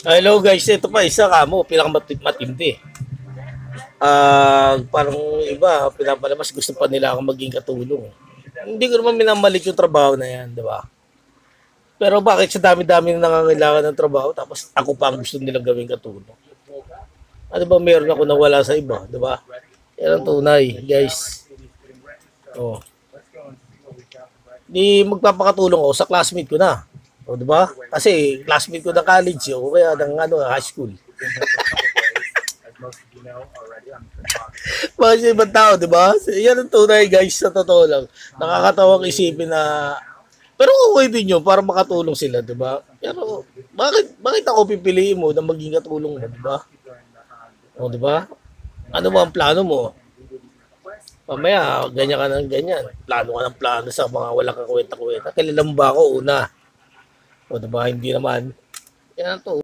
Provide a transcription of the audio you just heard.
Hello guys, ito pa isa kamo, pinakamatindi. Parang iba, pinapalabas gusto pa nila akong maging katulong. Hindi ko naman minamalit yung trabaho na yan, di ba? Pero bakit sa dami-dami na nangangailangan ng trabaho tapos ako pa ang gusto nilang gawing katulong? Ano ba meron ako na wala sa iba, di ba? Yan ang tunay, guys. Oh. Di magpapakatulong ako sa classmate ko na. O, di ba? Kasi classmate ko ng college o kaya ng high school. Mga sa ibang tao, di ba? Yan ang tunay guys, sa totoo lang. Nakakatawang isipin na pero okay din yun para makatulong sila, di ba? Pero bakit ako pipiliin mo na maging katulong mo, di ba? O, di ba? Ano ba ang plano mo? Mamaya, ganyan ka ng ganyan. Plano ka ng plano sa mga walang kakwenta-kwenta. Kailan ba ako una? O, diba? Hindi naman. Yan to.